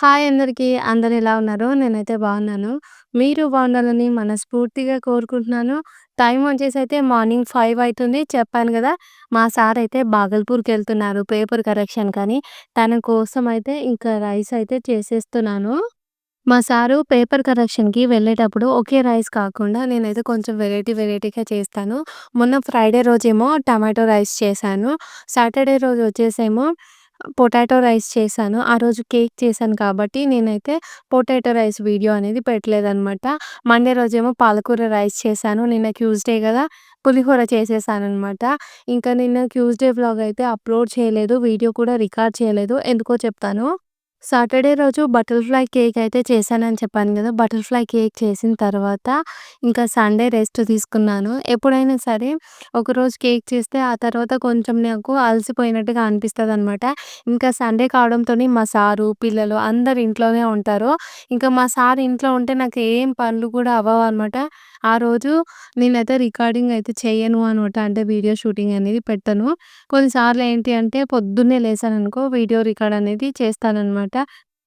Hi అందరికీ. అందరూ ఎలా ఉన్నారు? నేనైతే బాగున్నాను. మీరు బాగుండాలని మనస్ఫూర్తిగా కోరుకుంటున్నాను. టైం వచ్చేసైతే మార్నింగ్ 5 అయితుంది. చెప్పాను గదా! మా సార్ అయితే బాగల్పూర్‌కెళ్తున్నారు పేపర్ కరెక్షన్ కని. తన కోసం అయితే ఇంకా రైస్ అయితే చేసేస్తున్నాను. మా సారు పేపర్ కరెక్షన్‌కి వెళ్ళేటప్పుడు ఒకే రైస్ కాకుండా నేనైతే కొంచెం వెరైటీగా చేస్తాను. మొన్న ఫ్రైడే రోజేమో టమాటో రైస్ చేశాను. సాటర్డే రోజు వచ్చేసేమో పొటాటో రైస్ చేశాను. ఆ రోజు కేక్ చేశాను కాబట్టి నేనైతే పొటాటో రైస్ వీడియో అనేది పెట్టలేదనమాట. మండే రోజేమో పాలకూర రైస్ చేశాను. నిన్న ట్యూస్‌డే గదా! పులిహోర చేసేసాననమాట. ఇంకా నిన్న ట్యూస్‌డే వ్లాగ్ అయితే అప్‌లోడ్ చేయలేదు. వీడియో కూడా రికార్డ్ చేయలేదు. ఎందుకో చెప్తాను. సాటర్డే రోజు బటర్‌ఫ్లై కేక్ అయితే చేశానని చెప్పాను గదా! బటర్‌ఫ్లై కేక్ చేసిన తర్వాత ఇంకా సండే రెస్ట్ తీసుకున్నాను. ఎప్పుడైనా సరే ఒకరోజు కేక్ చేస్తే ఆ తర్వాత కొంచెం నాకు అలసిపోయినట్టుగా అనిపిస్తదనమాట. ఇంకా సండే కావడంతోని మా సారు, పిల్లలు అందరూ ఇంట్లోనే ఉంటారు. ఇంకా మా సార్ ఇంట్లో ఉంటే నాకు ఏం పనులు కూడా అవ్వవనమాట. ఆ రోజు నేనైతే రికార్డింగ్ అయితే చెయ్యను అనమాట. అంటే వీడియో షూటింగ్ అనేది పెట్టను. కొన్నిసార్లు ఏంటి అంటే పొద్దున్నే లేసాననుకో వీడియో రికార్డ్ అనేది చేస్తాననమాట.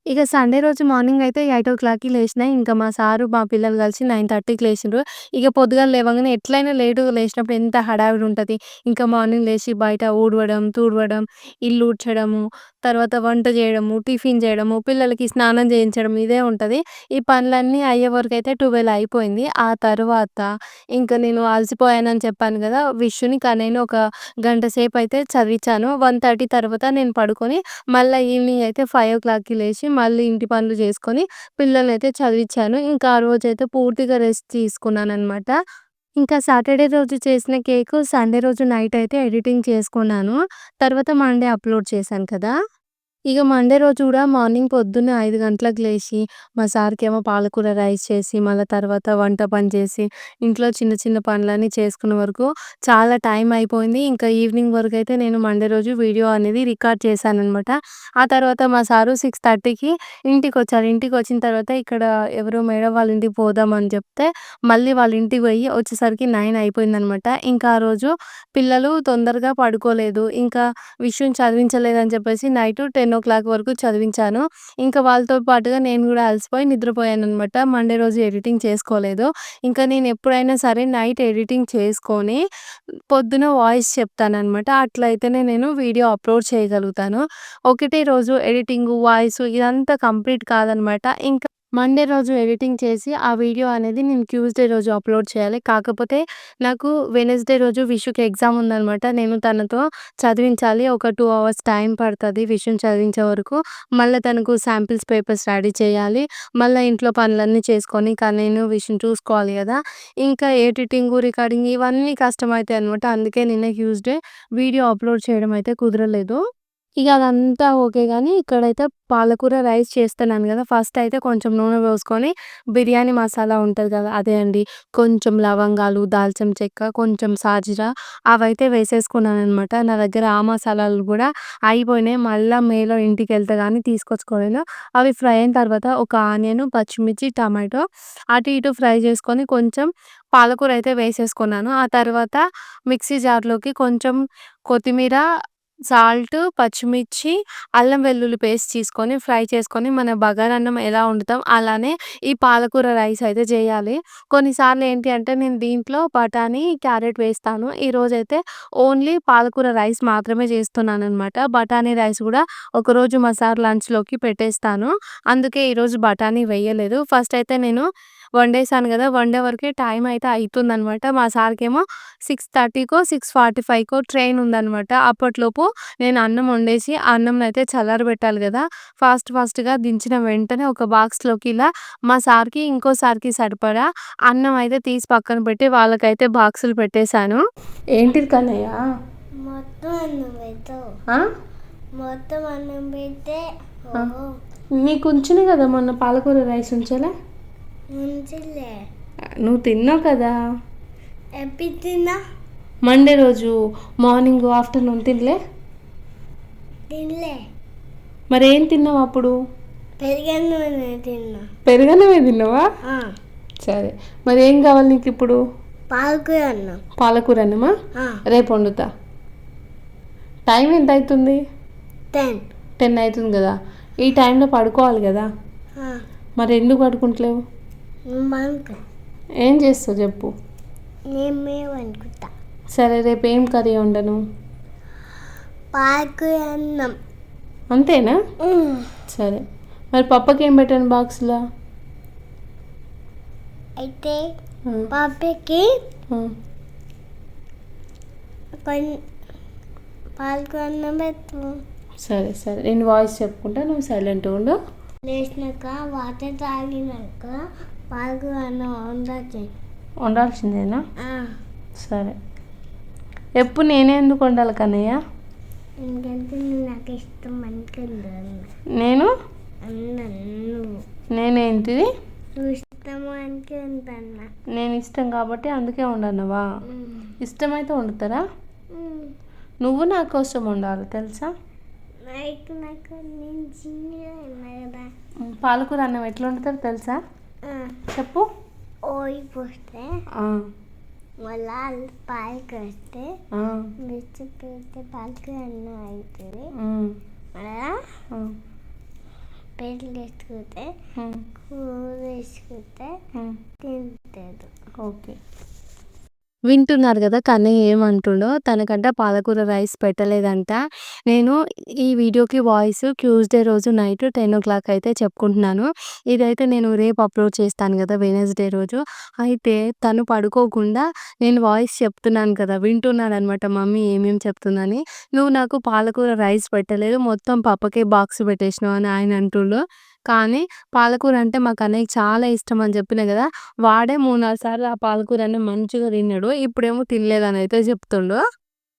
ఇక సండే రోజు మార్నింగ్ అయితే 8:00కి లేషినా. ఇంకా మా సారు, మా పిల్లలు కలిసి 9:30కి లేషిండ్రు. ఇక పొద్దుగాల లేవంగానే ఎట్లైనా లేటుగా లేచినప్పుడు ఎంత హడావిడి ఉంటది. ఇంకా మార్నింగ్ లేచి బయట ఊడవడం, తుడవడం, ఇల్లు ఊడ్చడము, తర్వాత వంట జేయడము, టిఫిన్ జేయడము, పిల్లలకి స్నానం చేయించడం ఇదే ఉంటది. ఈ పనులన్నీ అయ్యేవరకైతే 12 అయిపోయింది. ఆ తర్వాత ఇంక నేను అలసిపోయానని చెప్పాను గదా! విష్‌ని నేను ఒక గంట సేపయితే చదివిచ్చాను. 1:30 తర్వాత నేను పడుకొని మళ్ళా ఈవినింగ్ అయితే 5:00కి లేచి మళ్ళీ ఇంటి పనులు జేసుకొని పిల్లలనైతే చదివిచ్చాను. ఇంకా ఆ రోజైతే పూర్తిగా రెస్ట్ తీసుకున్నాననమాట. ఇంకా సాటర్డే రోజు చేసిన కేకు సండే రోజు నైట్ అయితే ఎడిటింగ్ చేసుకున్నాను. తర్వాత మండే అప్‌లోడ్ చేశాను కదా! ఇగ మండే రోజు గూడా మార్నింగ్ పొద్దున్నే 5 గంటలకు లేసి, మా సార్‌కేమో పాలకూర రైస్ చేసి, మళ్ళా తర్వాత వంట పని చేసి, ఇంట్లో చిన్న చిన్న పనులన్నీ చేసుకునే వరకు చాలా టైం అయిపోయింది. ఇంకా ఈవినింగ్ వరకైతే నేను మండే రోజు వీడియో అనేది రికార్డ్ చేశాననమాట. ఆ తర్వాత మా సారు 6:30కి ఇంటికొచ్చారు. ఇంటికొచ్చిన తర్వాత ఇక్కడ ఎవరో మేడం వాళ్ళ ఇంటికి పోదామని చెప్తే, మళ్ళీ వాళ్ళ ఇంటికి పోయి వచ్చేసరికి 9 అయిపోయిందనమాట. ఇంకా ఆ రోజు పిల్లలు తొందరగా పడుకోలేదు. ఇంకా విషయం చదివించలేదని చెప్పేసి నైట్ 10:00 వరకు చదివించాను. ఇంకా వాళ్ళతో పాటుగా నేను గూడా అలసిపోయి నిద్రపోయాననమాట. మండే రోజు ఎడిటింగ్ చేసుకోలేదు. ఇంకా నేనెప్పుడైనా సరే నైట్ ఎడిటింగ్ చేసుకొని పొద్దున వాయిస్ చెప్తాననమాట. అట్లయితేనే నేను వీడియో అప్‌లోడ్ చేయగలుగుతాను. ఒకటే రోజు ఎడిటింగు, వాయిసు ఇదంతా కంప్లీట్ కాదనమాట. ఇంకా మండే రోజు ఎడిటింగ్ చేసి ఆ వీడియో అనేది నేను ట్యూస్‌డే రోజు అప్‌లోడ్ చేయాలి. కాకపోతే నాకు వెడ్నెస్‌డే రోజు విషుకి ఎగ్జామ్ ఉందనమాట. నేను తనతో చదివించాలి. ఒక 2 అవర్స్ టైం పడతది విషుని చదివించే వరకు. మళ్ళా తనకు శాంపిల్స్ పేపర్స్ రెడీ చేయాలి. మళ్ళా ఇంట్లో పనులన్నీ చేసుకొని ఇంకా నేను విషుని చూసుకోవాలి గదా! ఇంకా ఎడిటింగు, రికార్డింగ్ ఇవన్నీ కష్టమైతాయనమాట. అందుకే నిన్న ట్యూస్‌డే వీడియో అప్‌లోడ్ చేయడం అయితే కుదరలేదు. ఇగ అదంతా ఓకే గానీ, ఇక్కడైతే పాలకూర రైస్ చేస్తున్నాను గదా! ఫస్ట్ అయితే కొంచెం నూనె పోసుకొని బిర్యానీ మసాలా ఉంటది కదా! అదే అండి. కొంచెం లవంగాలు, దాల్చిన చెక్క, కొంచెం సాజిరా అవైతే వేసేసుకున్నాననమాట. నా దగ్గర ఆ మసాలాలు గూడా అయిపోయినాయి. మళ్ళా మేలో ఇంటికెళ్తే గానీ తీసుకొచ్చుకోలేను. అవి ఫ్రై అయిన తర్వాత ఒక ఆనియను, పచ్చిమిర్చి, టమాటో అటు ఇటు ఫ్రై చేసుకొని కొంచెం పాలకూర అయితే వేసేసుకున్నాను. ఆ తర్వాత మిక్సీ జార్‌లోకి కొంచెం కొత్తిమీర, సాల్ట్, పచ్చిమిర్చి, అల్లం వెల్లుల్లి పేస్ట్ తీసుకొని ఫ్రై చేసుకొని మన బగారన్నం ఎలా వండుతాం అలానే ఈ పాలకూర రైస్ అయితే చేయాలి. కొన్నిసార్లు ఏంటి అంటే నేను దీంట్లో బఠానీ, క్యారెట్ వేస్తాను. ఈరోజైతే ఓన్లీ పాలకూర రైస్ మాత్రమే చేస్తున్నాననమాట. బఠానీ రైస్ గూడా ఒకరోజు మా సార్ లంచ్‌లోకి పెట్టేస్తాను. అందుకే ఈరోజు బఠానీ వేయలేదు. ఫస్ట్ అయితే నేను వండేసాను గదా! వండే వరకే టైం అయితే అయితుందనమాట. మా సార్‌కేమో 6:30కో, 6:45కో ట్రైన్ ఉందనమాట. అప్పట్లోపు నేను అన్నం వండేసి, ఆ అన్నంనయితే చల్లారబెట్టాలి గదా! ఫాస్ట్‌గా దించిన వెంటనే ఒక బాక్స్‌లోకి ఇలా మా సార్‌కి, ఇంకో సార్‌కి సరిపడా అన్నం అయితే తీసి పక్కన పెట్టి వాళ్ళకైతే బాక్సులు పెట్టేశాను. ఏంటిది కన్నయ్య? మొత్తం అన్నం పెట్టావు. ఆ? మొత్తం అన్నం పెడితే ఆ. నీకు ఉంచినాయి కదా మొన్న పాలకూర రైస్ ఉంచలే? ఉంచిలే. నువ్వు తిన్నావు కదా ఎప్పుడు తిన్నా మండే రోజు మార్నింగ్, ఆఫ్టర్‌నూన్ తినలే? తినలే. మరేం తిన్నావు అప్పుడు? పెరిగన్నమే తిన్నా. పెరుగన్నమే తిన్నావా? సరే. మరి ఏం కావాలి నీకు ఇప్పుడు? పాలకూర అన్నం. పాలకూర అన్నమా? రేపు వండుతా. టైం ఎంత అవుతుంది? 10. 10 అవుతుంది కదా. ఈ టైంలో పడుకోవాలి కదా, ఆ, మరి ఎందుకు పడుకుంటలేవు? మనకు ఏం చేస్తావు చెప్పు. నేనే అనుకుంటా. సరే, రేపు ఏం కర్రీ వండను? పాలకూర అన్నం. అంతేనా? సరే, మరి పప్పకి ఏం పెట్టాను బాక్స్లో? అయితే పాపకి కొన్ని పాలకూర అన్నం పెట్టు. సరే సరే, నేను వాయిస్ చెప్పుకుంటా, నువ్వు సైలెంట్ ఉండు. లేచినాక వాటర్ తాగినాక పాలకూర అన్నం వండాలి. వండాల్సిందేనా? సరే, ఎప్పుడు నేనే ఎందుకు వండాలి కన్నయ్య? ఎందుకంటే నాకు ఇష్టం అనుకుంటాను. నేను నువ్వు నేనేంటిది? నువ్వు ఇష్టం అనుకుంటున్నా. నేను ఇష్టం కాబట్టి అందుకే వండనవా? ఇష్టమైతే వండుతారా? నువ్వు నా కోసం వండాలి తెలుసా? నాకు నేను చిన్నగా ఉన్నా కదా. పాలకూర అన్నం ఎట్లా వండుతారు తెలుసా? చెప్పు. ఓయి పోస్తే మళ్ళా పాలకూర వస్తే మిర్చి పెడితే పాలకూర అన్నం అవుతుంది. మళ్ళా పెరుగు వేసుకుంటే కూర వేసుకుంటే తింటాడు. ఓకే, వింటున్నారు కదా కన్నయ్య ఏమంటుండో. తనకంట పాలకూర రైస్ పెట్టలేదంట. నేను ఈ వీడియోకి వాయిస్ ట్యూస్డే రోజు నైట్ 10:00 అయితే చెప్పుకుంటున్నాను. ఇదైతే నేను రేపు అప్లోడ్ చేస్తాను కదా, వెనస్డే రోజు. అయితే తను పడుకోకుండా నేను వాయిస్ చెప్తున్నాను కదా, వింటున్నాడు అనమాట మమ్మీ ఏమేమి చెప్తుందని. నువ్వు నాకు పాలకూర రైస్ పెట్టలేదు, మొత్తం పప్పకే బాక్స్ పెట్టేసినావు అని ఆయన అంటుండు. కానీ పాలకూర అంటే మా కన్నయ్యకి చాలా ఇష్టం అని చెప్పిన కదా, వాడే 3-4 సార్లు ఆ పాలకూరని మంచిగా తిన్నాడు. ఇప్పుడేమో తినలేదని అయితే చెప్తుండు.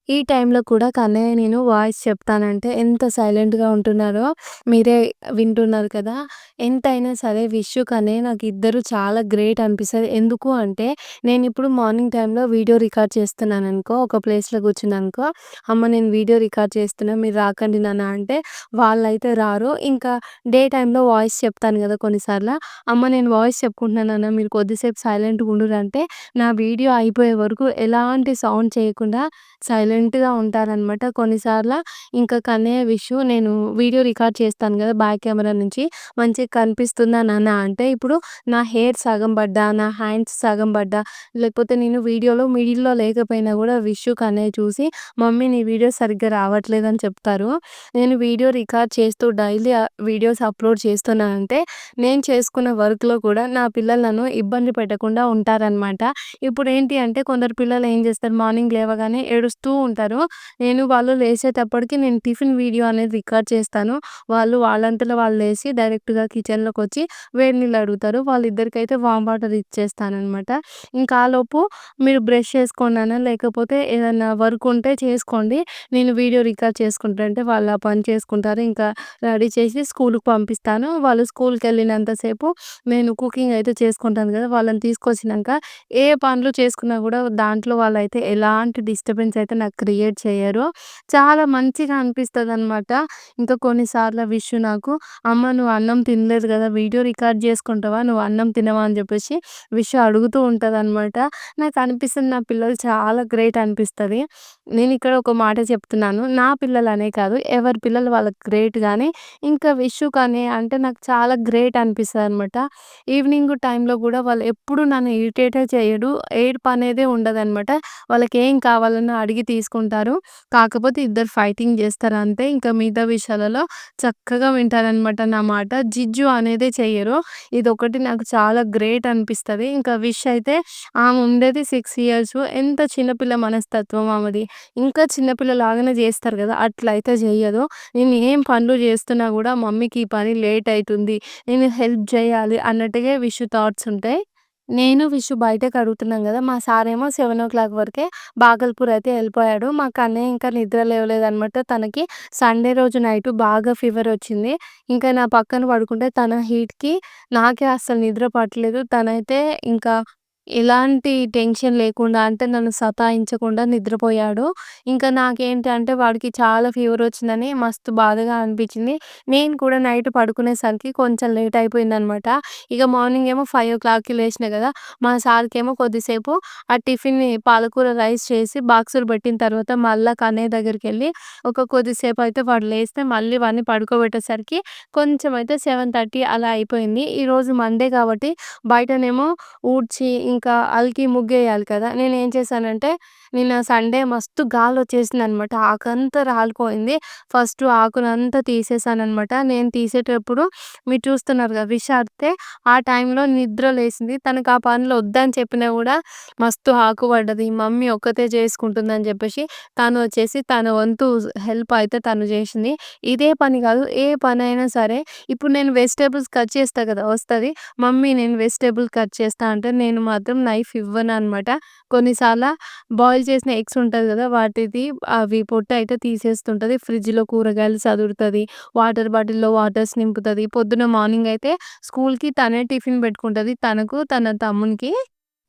ఈ టైంలో కూడా కన్నయ్య నేను వాయిస్ చెప్తానంటే ఎంత సైలెంట్‌గా ఉంటున్నారో మీరే వింటున్నారు కదా. ఎంతైనా సరే విషు, కన్నయ్య నాకు ఇద్దరు చాలా గ్రేట్ అనిపిస్తది. ఎందుకు అంటే నేనిప్పుడు మార్నింగ్ టైంలో వీడియో రికార్డ్ చేస్తున్నాననుకో, ఒక ప్లేస్‌లో కూర్చున్నాననుకో, అమ్మ నేను వీడియో రికార్డ్ చేస్తున్నా మీరు రాకండి నాన్న అంటే వాళ్ళైతే రారు. ఇంకా డే టైంలో వాయిస్ చెప్తాను కదా కొన్నిసార్లు, అమ్మ నేను వాయిస్ చెప్పుకుంటున్నాను నాన్న మీరు కొద్దిసేపు సైలెంట్‌గా ఉండురంటే నా వీడియో అయిపోయే వరకు ఎలాంటి సౌండ్ చేయకుండా సైలెంట్‌గా ఉంటారనమాట. కొన్నిసార్లు ఇంకా కన్నయ్య, విషు నేను వీడియో రికార్డ్ చేస్తాను కదా బ్యాక్ కెమెరా నుంచి, మంచిగా కనిపిస్తుందా నాన్న అంటే, ఇప్పుడు నా హెయిర్ సగం పడ్డా, నా హ్యాండ్స్ సగం పడ్డా, లేకపోతే నేను వీడియోలో మిడిల్‌లో లేకపోయినా కూడా విషు, కన్నయ్య చూసి మమ్మీ నీ వీడియో సరిగ్గా రావట్లేదని చెప్తారు. నేను వీడియో రికార్డ్ చేస్తూ డైలీ వీడియోస్ అప్లోడ్ చేస్తున్నానంటే నేను చేసుకున్న వర్క్‌లో కూడా నా పిల్లలు నన్ను ఇబ్బంది పెట్టకుండా ఉంటారనమాట. ఇప్పుడేంటి అంటే కొందరు పిల్లలు ఏం చేస్తారు, మార్నింగ్ లేవగానే ఏడుస్తూ ఉంటారు. వాళ్ళు లేచేటప్పటికి నేను టిఫిన్ వీడియో అనేది రికార్డ్ చేస్తాను. వాళ్ళు వాళ్ళంతట వాళ్ళు లేసి డైరెక్ట్‌గా కిచెన్‌లోకొచ్చి వేడి నీళ్ళు అడుగుతారు. వాళ్ళిద్దరికైతే వామ్ వాటర్ ఇచ్చేస్తాననమాట. ఇంకా ఆలోపు మీరు బ్రష్ చేసుకోండి నాన్న, లేకపోతే ఏదన్నా వర్క్ ఉంటే చేసుకోండి, నేను వీడియో రికార్డ్ చేసుకుంటా అంటే వాళ్ళు ఆ పని చేసుకుంటారు. ఇంకా రెడీ చేసి స్కూలుకి పంపిస్తాను. వాళ్ళు స్కూల్‌కెళ్ళినంత సేపు నేను కుకింగ్ అయితే చేసుకుంటాను కదా, వాళ్ళని తీసుకొచ్చినంక ఏ పనులు చేసుకున్నా కూడా దాంట్లో వాళ్ళైతే ఎలాంటి డిస్టర్బెన్స్ అయితే నాకు క్రియేట్ చేయరు. చాలా మంచిగా అనిపిస్తదనమాట. ఇంకా కొన్నిసార్లు విషు నాకు, అమ్మ నువ్వు అన్నం తినలేదు కదా, వీడియో రికార్డ్ చేసుకుంటావా, నువ్వు అన్నం తినవా అని చెప్పేసి విషు అడుగుతూ ఉంటదనమాట. నాకు అనిపిస్తుంది నా పిల్లలు చాలా గ్రేట్ అనిపిస్తది. నేను ఇక్కడ ఒక మాట చెప్తున్నాను, నా పిల్లలనే కాదు ఎవరి పిల్లలు వాళ్ళకి గ్రేట్ గానీ, ఇంకా విషు కానీ అంటే నాకు చాలా గ్రేట్ అనిపిస్తదనమాట. ఈవినింగ్ టైంలో కూడా వాళ్ళు ఎప్పుడు నన్ను ఇరిటేటే చేయడు. ఏడుపు అనేదే ఉండదనమాట. వాళ్ళకేం కావాలన్నా అడిగి తీసుకుంటారు. కాకపోతే ఇద్దరు ఫైటింగ్ చేస్తారు అంతే. ఇంకా మిగతా విషయాలలో చక్కగా వింటారనమాట నా మాట. జిజ్జు అనేదే చెయ్యరు. ఇదొకటి నాకు చాలా గ్రేట్ అనిపిస్తది. ఇంకా విష్ అయితే ఆమె ఉండేది 6 ఇయర్స్. ఎంత చిన్నపిల్ల మనస్తత్వం ఆమెది. ఇంకా చిన్నపిల్ల లాగానే చేస్తారు కదా, అట్లా అయితే చెయ్యదు. నేను ఏం పనులు చేస్తున్నా కూడా మమ్మీకి ఈ పని లేట్ అయితుంది, నేను హెల్ప్ చేయాలి అన్నట్టుగా విషు థాట్స్ ఉంటాయి. నేను, విషు బయటకి అడుగుతున్నాం గదా, మా సారేమో 7:00 వరకే బాగల్పూర్ అయితే ఎళ్ళిపోయాడు. మా కన్నయ్య ఇంకా నిద్ర లేవలేదనమాట. తనకి సండే రోజు నైటు బాగా ఫీవరొచ్చింది. ఇంకా నా పక్కన పడుకుంటే తన హీట్‌కి నాకే అస్సలు నిద్ర పట్టలేదు. తనైతే ఇంకా ఎలాంటి టెన్షన్ లేకుండా అంటే నన్ను సతాయించకుండా నిద్రపోయాడు. ఇంకా నాకేంటి అంటే వాడికి చాలా ఫీవరొచ్చిందని మస్తు బాధగా అనిపించింది. నేను కూడా నైట్ పడుకునేసరికి కొంచెం లేట్ అయిపోయిందనమాట. ఇక మార్నింగ్ ఏమో 5:00కి లేచిన గదా! మా సార్‌కేమో కొద్దిసేపు ఆ టిఫిన్‌ని పాలకూర రైస్ చేసి బాక్సులు పెట్టిన తర్వాత మళ్ళా కన్నయ్య దగ్గరికెళ్ళి కొద్దిసేపయితే వాడు లేస్తే మళ్ళీ వాడిని పడుకోబెట్టేసరికి కొంచెం అయితే 7:30 అలా అయిపోయింది. ఈరోజు మండే కాబట్టి బయటనేమో ఊడ్చి, ఇంకా అలికి ముగ్గేయాలి కదా! నేనేం చేశానంటే, నిన్న సండే మస్తు గాలొచ్చేసిందనమాట. ఆకంతా రాలిపోయింది. ఫస్ట్ ఆకునంతా తీసేసాననమాట. నేను తీసేటప్పుడు మీరు చూస్తున్నారుగా విషారితే ఆ టైంలో నిద్ర లేసింది. తనకు ఆ పనులు వద్దని చెప్పినా గూడా మస్తు ఆకు పడ్డది. మమ్మీ ఒక్కతే చేసుకుంటుందని జెప్పేసి తను వచ్చేసి తన వంతు హెల్ప్ అయితే తను జేసింది. ఇదే పని గాదు, ఏ పనైనా సరే ఇప్పుడు నేను వెజిటబుల్స్ కట్ చేస్తా గదా! వస్తది. మమ్మీ నేను వెజిటబుల్ కట్ చేస్తా అంటే నేను మాత్రం నైఫ్ ఇవ్వననమాట. కొన్నిసార్ల బాయిల్ చేసిన ఎగ్స్ ఉంటది గదా! వాటిది అవి పొట్టయితే తీసేస్తుంటది. ఫ్రిడ్జ్‌లో కూరగాయలు సదురుతది. వాటర్ బాటిల్‌లో వాటర్స్ నింపుతది. పొద్దున మార్నింగ్ అయితే స్కూల్‌కి తనే టిఫిన్ పెట్టుకుంటది. తనకు, తన తమ్మునికి.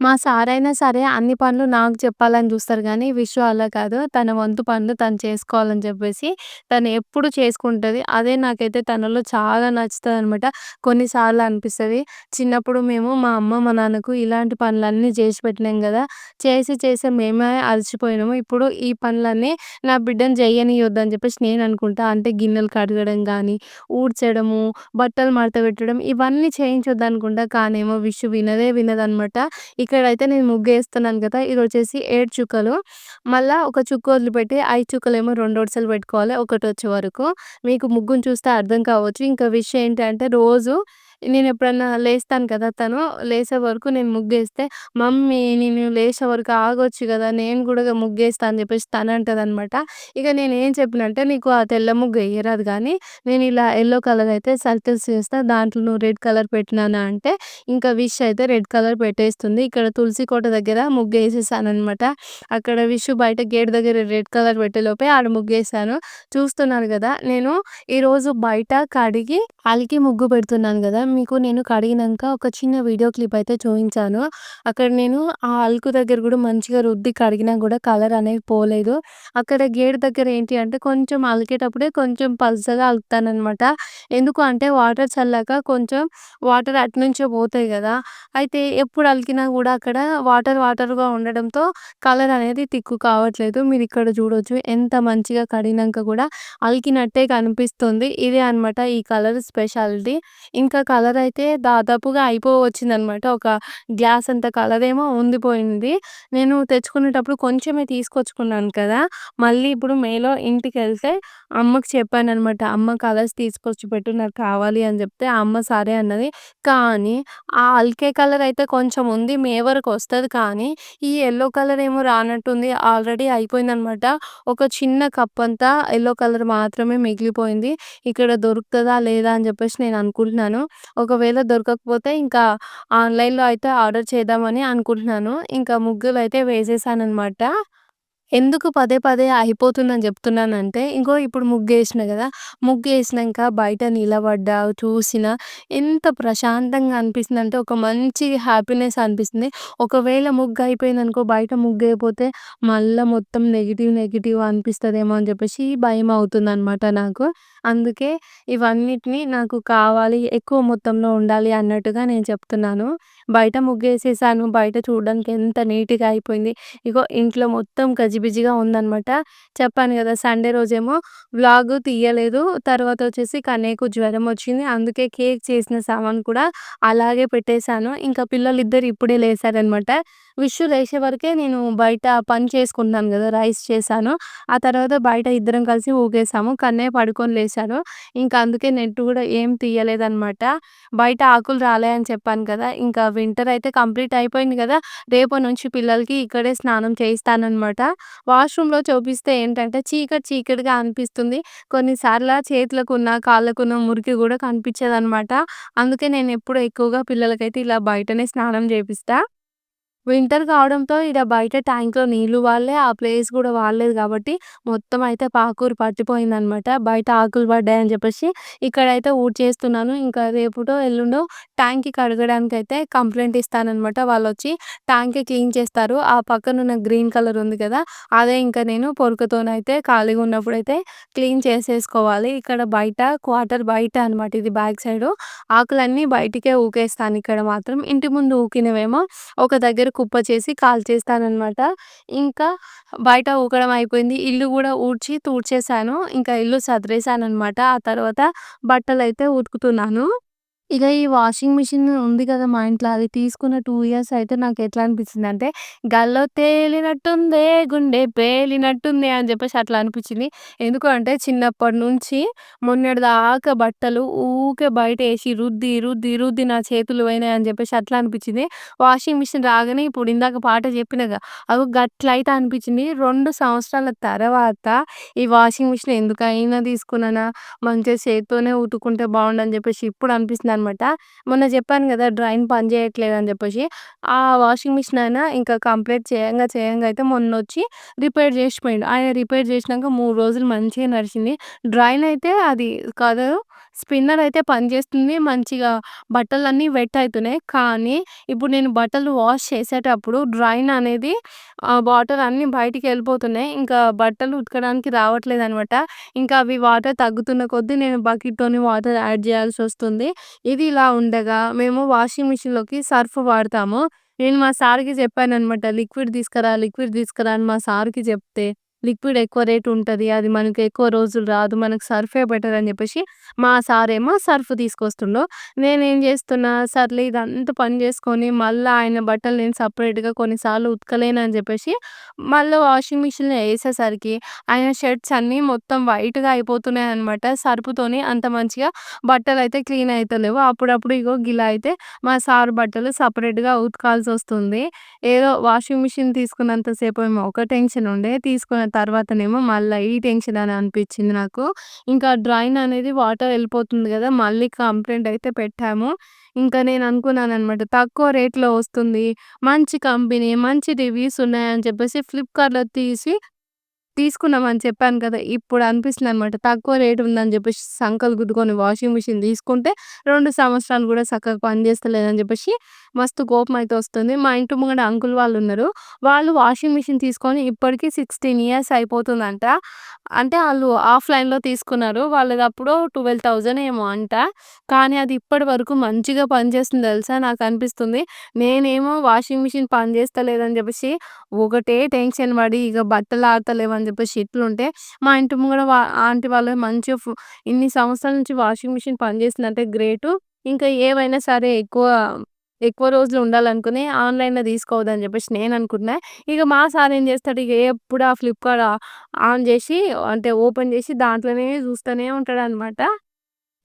మా సారైనా సరే అన్ని పనులు నాకు చెప్పాలని జూస్తారు గానీ, విషు అలా కాదు. తన వంతు పనులు తను చేసుకోవాలని చెప్పేసి తను ఎప్పుడు చేసుకుంటది. అదే నాకైతే తనలో చాలా నచ్చుతదనమాట. కొన్నిసార్లు అనిపిస్తది, చిన్నప్పుడు మేము మా అమ్మ, మా నాన్నకు ఇలాంటి పనులన్నీ జేసి పెట్టినాం గదా! చేసి మేమే అలసిపోయినాము. ఇప్పుడు ఈ పనులన్నీ నా బిడ్డని జెయ్యనియ్యొద్దని జెప్పేసి నేననుకుంటా. అంటే గిన్నెలు కడగడం గానీ, ఊడ్చడము, బట్టలు మడతబెట్టడం ఇవన్నీ చేయించొద్దనుకుంటా. కానేమో విషు వినదే వినదనమాట. ఇక్కడైతే నేను ముగ్గేస్తున్నాను గదా! ఇదొచ్చేసి 7 చుక్కలు. మళ్ళా ఒక చుక్క వదిలిపెట్టి 5 చుక్కలేమో 2 వరుసలు పెట్టుకోవాలి ఒకటొచ్చే వరకు. మీకు ముగ్గుని చూస్తే అర్థం కావచ్చు. ఇంకా విషయం ఏంటంటే రోజు నేనెప్పుడన్నా లేస్తాను కదా! తను లేసే వరకు నేను ముగ్గేస్తే, "మమ్మీ నేను లేసే వరకు ఆగొచ్చు గదా! నేను గూడా ముగ్గేస్తా" అని జెప్పేసి తనంటదనమాట. ఇక నేనేం చెప్పినంటే, "నీకు ఆ తెల్ల ముగ్గు ఎయ్యరాదు గానీ, నేనిలా యెల్లో కలర్ అయితే సర్కిల్స్ చేస్తా. దాంట్లో నువ్వు రెడ్ కలర్ పెట్టు నాన్న" అంటే ఇంకా విష్ అయితే రెడ్ కలర్ పెట్టేస్తుంది. ఇక్కడ తులసి కోట దగ్గర ముగ్గేసేసాననమాట. అక్కడ విషు బయట గేట్ దగ్గర రెడ్ కలర్ పెట్టేలోపే ఆడ ముగ్గేశాను. చూస్తున్నారు గదా! నేను ఈరోజు బయట కడిగి, అలికి ముగ్గు పెడుతున్నాను గదా! మీకు నేను కడిగినంక ఒక చిన్న వీడియో క్లిప్ అయితే చూయించాను. అక్కడ నేను ఆ అలుకు దగ్గర గూడా మంచిగా రుద్ది కడిగినా గూడా కలర్ అనేది పోలేదు. అక్కడ గేట్ దగ్గర ఏంటి అంటే కొంచెం అలికేటప్పుడే కొంచెం పల్చగా అలుకుతాననమాట. ఎందుకు అంటే వాటర్ చల్లాక కొంచెం వాటర్ అటునుంచే పోతాయి గదా! అయితే ఎప్పుడు అలికినా గూడా అక్కడ వాటర్‌గా ఉండడంతో కలర్ అనేది తిక్కు కావట్లేదు. మీరిక్కడ చూడొచ్చు ఎంత మంచిగా కడిగినంక గూడా అలికినట్టే కనిపిస్తుంది. ఇదే అనమాట ఈ కలర్ స్పెషాలిటీ. ఇంకా కలర్ అయితే దాదాపుగా అయిపోవచ్చిందనమాట. ఒక గ్లాస్ అంత కలరేమో ఉండిపోయింది. నేను తెచ్చుకునేటప్పుడు కొంచెమే తీసుకొచ్చుకున్నాను కదా! మళ్ళీ ఇప్పుడు మేలో ఇంటికెళ్తే అమ్మకి చెప్పాననమాట. "అమ్మ కలర్స్ తీసుకొచ్చి పెట్టు నాకు కావాలి" అని జెప్తే ఆ అమ్మ సరే అన్నది. కానీ ఆ అల్కే కలర్ అయితే కొంచెం ఉంది. మే వరకు వస్తది కానీ, ఈ యెల్లో కలర్ ఏమో రానట్టుంది. ఆల్రెడీ అయిపోయిందనమాట. ఒక చిన్న కప్పంతా యెల్లో కలర్ మాత్రమే మిగిలిపోయింది. ఇక్కడ దొరుకుతదా లేదా అని జెప్పేసి నేను అనుకుంటున్నాను. ఒకవేళ దొరకకపోతే ఇంకా ఆన్‌లైన్‌లో అయితే ఆర్డర్ చేద్దామని అనుకుంటున్నాను. ఇంకా ముగ్గులైతే వేసేసాననమాట. ఎందుకు పదే పదే అయిపోతుందని జెప్తున్నానంటే, ఇగో ఇప్పుడు ముగ్గేసిన గదా! ముగ్గేసినంక బయట నిలబడ్డా, చూసినా ఎంత ప్రశాంతంగా అనిపిస్తుందంటే, ఒక మంచి హ్యాపీనెస్ అనిపిస్తుంది. ఒకవేళ ముగ్గయిపోయిందనుకో, బయట ముగ్గేయపోతే మళ్ళా మొత్తం నెగెటివ్ అనిపిస్తదేమో అని జెప్పేసి భయమవుతుందనమాట నాకు. అందుకే ఇవన్నిటిని నాకు కావాలి, ఎక్కువ మొత్తంలో ఉండాలి అన్నట్టుగా నేను చెప్తున్నాను. బయట ముగ్గేసేసాను. బయట చూడడానికి ఎంత నీట్‌గా అయిపోయింది. ఇగో ఇంట్లో మొత్తం గజిబిజిగా ఉందనమాట. చెప్పాను గదా! సండే రోజేమో వ్లాగ్ తీయలేదు. తర్వాతొచ్చేసి కన్నయ్యకు జ్వరమొచ్చింది. అందుకే కేక్ చేసిన సామాను కూడా అలాగే పెట్టేశాను. ఇంకా పిల్లలిద్దరు ఇప్పుడే లేసారనమాట. విషు లేసే వరకే నేను బయట పని చేసుకుంటున్నాను గదా! రైస్ చేశాను. ఆ తర్వాత బయట ఇద్దరం కలిసి ఊగేసాము. కన్నయ్య పడుకొని లేసాడు. ఇంకా అందుకే నెట్ గూడా ఏం తీయలేదనమాట. బయట ఆకులు రాలాయని చెప్పాను కదా! ఇంకా వింటర్ అయితే కంప్లీట్ అయిపోయింది గదా! రేపటి నుంచి పిల్లలకి ఇక్కడే స్నానం చేయిస్తాననమాట. వాష్‌రూమ్‌లో చూపిస్తే ఏంటంటే చీకటిగా అనిపిస్తుంది. కొన్నిసార్ల చేతులకున్న, కాళ్ళకున్న మురికి గూడా కనిపిచ్చదనమాట. అందుకే నేనెప్పుడు ఎక్కువగా పిల్లలకైతే ఇలా బయటనే స్నానం జేపిస్తా. వింటర్ కావడంతో ఈడ బయట ట్యాంక్‌లో నీళ్ళు వాళ్ళే, ఆ ప్లేస్ గూడా వాడలేదు గాబట్టి, మొత్తం అయితే పాకూరు పట్టిపోయిందనమాట. బయట ఆకులు పడ్డాయని జెప్పేసి, ఇక్కడైతే ఊడ్చేస్తున్నాను. ఇంకా రేపుటో, ఎల్లుండో ట్యాంక్‌కి కడగడానికైతే కంప్లెయింట్ ఇస్తాననమాట. వాళ్ళొచ్చి ట్యాంక్‌కి క్లీన్ చేస్తారు. ఆ పక్కనున్న గ్రీన్ కలర్ ఉంది కదా! అదే ఇంకా నేను పొరకతోనైతే ఖాళీగా ఉన్నప్పుడైతే క్లీన్ చేసేసుకోవాలి. ఇక్కడ బయట క్వార్టర్ బయట అనమాట ఇది బ్యాక్ సైడు. ఆకులన్నీ బయటికే ఊకేస్తాను ఇక్కడ మాత్రం. ఇంటి ముందు ఊకినవేమో ఒక దగ్గర కుప్ప చేసి కాల్చేస్తాననమాట. ఇంకా బయట ఊకడం అయిపోయింది. ఇల్లు గూడా ఊడ్చి తూడ్చేశాను. ఇంకా ఇల్లు సదిరేశాననమాట. ఆ తర్వాత బట్టలైతే ఉతుకుతున్నాను. ఇక ఈ వాషింగ్ మిషన్ ఉంది కదా మా ఇంట్లో. అది తీసుకున్న 2 ఇయర్స్ అయితే నాకెట్లా అనిపించిందంటే, గాల్లో తేలినట్టుందే గుండె పేలినట్టుంది అని చెప్పేసి అట్లా అనిపించింది. ఎందుకు అంటే చిన్నప్పటి నుంచి మొన్నటి దాకా బట్టలు ఊకే బయటేసి రుద్ది, రుద్ది, రుద్ది నా చేతులు పోయినాయి అని చెప్పేసి అట్లా అనిపించింది. వాషింగ్ మిషన్ రాగానే ఇప్పుడు ఇందాక పాట చెప్పినగా అగో గట్లయితే అనిపించింది. 2 సంవత్సరాల తర్వాత ఈ వాషింగ్ మిషన్ ఎందుకైనా తీసుకున్నానా, మంచిగా చేత్తోనే ఉతుక్కుంటే బావుండని జెప్పేసి ఇప్పుడు అనిపిస్తుందనమాట. మొన్న జెప్పాను గదా! డ్రైన్ పని జేయట్లేదని జెప్పేసి. ఆ వాషింగ్ మిషన్ ఆయన ఇంకా కంప్లీట్ చేయంగా అయితే మొన్నొచ్చి రిపేర్ జేసి పోయిండు. ఆయన రిపేర్ జేసినాక 3 రోజులు మంచిగా నడిచింది. డ్రైన్ అయితే అది కాదు, స్పిన్నర్ అయితే పనిజేస్తుంది. మంచిగా బట్టలన్నీ వెట్ అయితున్నాయి. కానీ ఇప్పుడు నేను బట్టలు వాష్ చేసేటప్పుడు డ్రైన్ అనేది వాటర్ అన్నీ బయటికెళ్ళిపోతున్నాయి. ఇంకా బట్టలు ఉతకడానికి రావట్లేదనమాట. ఇంకా అవి వాటర్ తగ్గుతున్న కొద్దీ నేను బకెట్‌తోని వాటర్ యాడ్ జేయాల్సొస్తుంది. ఇది ఇలా ఉండగా మేము వాషింగ్ మిషన్‌లోకి సర్ఫ్ వాడతాము. నేను మా సార్‌కి చెప్పాననమాట. లిక్విడ్ తీసుకురా అని మా సార్‌కి చెప్తే, లిక్విడ్ ఎక్కువ రేట్ ఉంటది. అది మనకి ఎక్కువ రోజులు రాదు. మనకు సర్ఫే బెటర్ అని జెప్పేసి మా సారేమో సర్ఫ్ తీసుకొస్తుండు. నేనేం జేస్తున్నా, సర్లే ఇదంతా పని జేసుకొని మళ్ళా ఆయన బట్టలు నేను సెపరేట్‌గా కొన్నిసార్లు ఉతకలేనని జెప్పేసి మళ్ళా వాషింగ్ మిషన్‌లో ఏసేసరికి ఆయన షర్ట్స్ అన్నీ మొత్తం వైట్‌గా అయిపోతున్నాయనమాట. సర్పుతోని అంత మంచిగా బట్టలయితే క్లీన్ అయితలేవు. అప్పుడప్పుడు ఇగో గిలా అయితే మా సార్ బట్టలు సెపరేట్‌గా ఉతకాల్సొస్తుంది. ఏదో వాషింగ్ మిషన్ తీసుకున్నంత సేపేమో ఒక టెన్షన్ ఉండే. తీసుకున్న తర్వాతనేమో మళ్ళా ఈ టెన్షన్ అని అనిపిచ్చింది నాకు. ఇంకా డ్రైన్ అనేది వాటర్ ఎళ్ళిపోతుంది గదా! మళ్ళీ కంప్లెయింట్ అయితే పెట్టాము. ఇంకా నేను అనుకున్నాననమాట. తక్కువ రేట్‌లో వస్తుంది. మంచి కంపెనీ, మంచి రివ్యూస్ ఉన్నాయని చెప్పేసి ఫ్లిప్‌కార్ట్‌లో తీసుకున్నామని చెప్పాను కదా! ఇప్పుడు అనిపిస్తుందనమాట. తక్కువ రేట్ ఉందని జెప్పేసి సంకలు గుద్దుకొని వాషింగ్ మిషన్ తీసుకుంటే 2 సంవత్సరాలు గూడా సక్కగా పనిచేస్తలేదని జెప్పేసి మస్తు కోపమైతే వస్తుంది. మా ఇంటి ముంగట అంకుల్ వాళ్ళున్నారు. వాళ్ళు వాషింగ్ మిషన్ తీసుకొని ఇప్పటికి 16 ఇయర్స్ అయిపోతుందంట. అంటే ఆళ్ళు ఆఫ్‌లైన్‌లో తీసుకున్నారు. వాళ్ళదప్పుడు 12,000 ఏమో అంట. కానీ అది ఇప్పటి వరకు మంచిగా పనిచేస్తుంది తెలుసా నాకనిపిస్తుంది. నేనేమో వాషింగ్ మిషన్ పనిచేస్తలేదని జెప్పేసి ఒకటే టెన్షన్ పడి ఇగ బట్టలు ఆరతలేవని జెప్పేసి ఇట్లుంటే, మా ఇంటి ముంగడ ఆంటీ వాళ్ళు మంచిగా ఇన్ని సంవత్సరాల నుంచి వాషింగ్ మిషన్ పనిచేస్తుందంటే గ్రేటు. ఇంకా ఏవైనా సరే ఎక్కువ రోజులు ఉండాలనుకుని ఆన్‌లైన్‌లో తీసుకోవద్దని జెప్పేసి నేననుకున్నా. ఇగ మా సార్ ఏం జేస్తాడు, ఇగ ఎప్పుడు ఆ ఫ్లిప్‌కార్ట్ ఆన్ జేసి అంటే ఓపెన్ జేసి దాంట్లోనే జూస్తూనే ఉంటాడనమాట.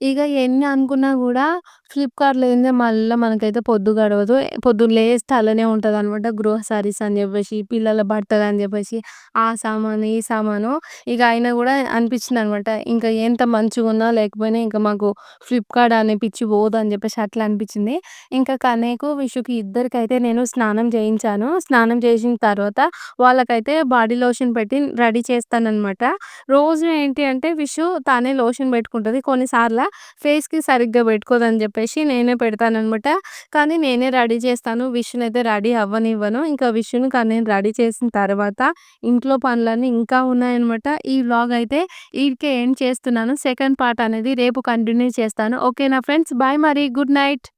ఇగ ఎన్ని అనుకున్నా గూడా ఫ్లిప్‌కార్ట్‌లో ఏందే మళ్ళా మనకైతే పొద్దు గడవదు. పొద్దున్న లేస్తే అలానే ఉంటదనమాట. గ్రోసరీస్ అని జెప్పేసి, పిల్లల బట్టలని జెప్పేసి, ఆ సామాను, ఈ సామాను. ఇగ అయినా గూడా అనిపించిందనమాట. ఇంక ఎంత మంచిగున్నా లేకపోయినా ఇంక మాకు ఫ్లిప్‌కార్ట్ అనే పిచ్చి పోదని జెప్పేసి అట్లా అనిపించింది. ఇంకా కనేకు, విషుకి ఇద్దరికైతే నేను స్నానం చేయించాను. స్నానం చేసిన తర్వాత వాళ్ళకైతే బాడీ లోషన్ పెట్టి రెడీ చేస్తాననమాట. రోజు ఏంటి అంటే విషు తానే లోషన్ పెట్టుకుంటది. కొన్నిసార్ల ఫేస్‌కి సరిగ్గా పెట్టుకోదని జెప్పేసి నేనే పెడతాననమాట. కానీ నేనే రెడీ చేస్తాను. విషునైతే రెడీ అవ్వనివ్వను. ఇంకా విషుని నేను రెడీ చేసిన తర్వాత ఇంట్లో పనులన్నీ ఇంకా ఉన్నాయన్నమాట. ఈ వ్లాగ్ అయితే ఈడికే ఎండ్ చేస్తున్నాను. సెకండ్ పార్ట్ అనేది రేపు కంటిన్యూ చేస్తాను. ఓకేనా ఫ్రెండ్స్? బాయ్ మరి. Good night.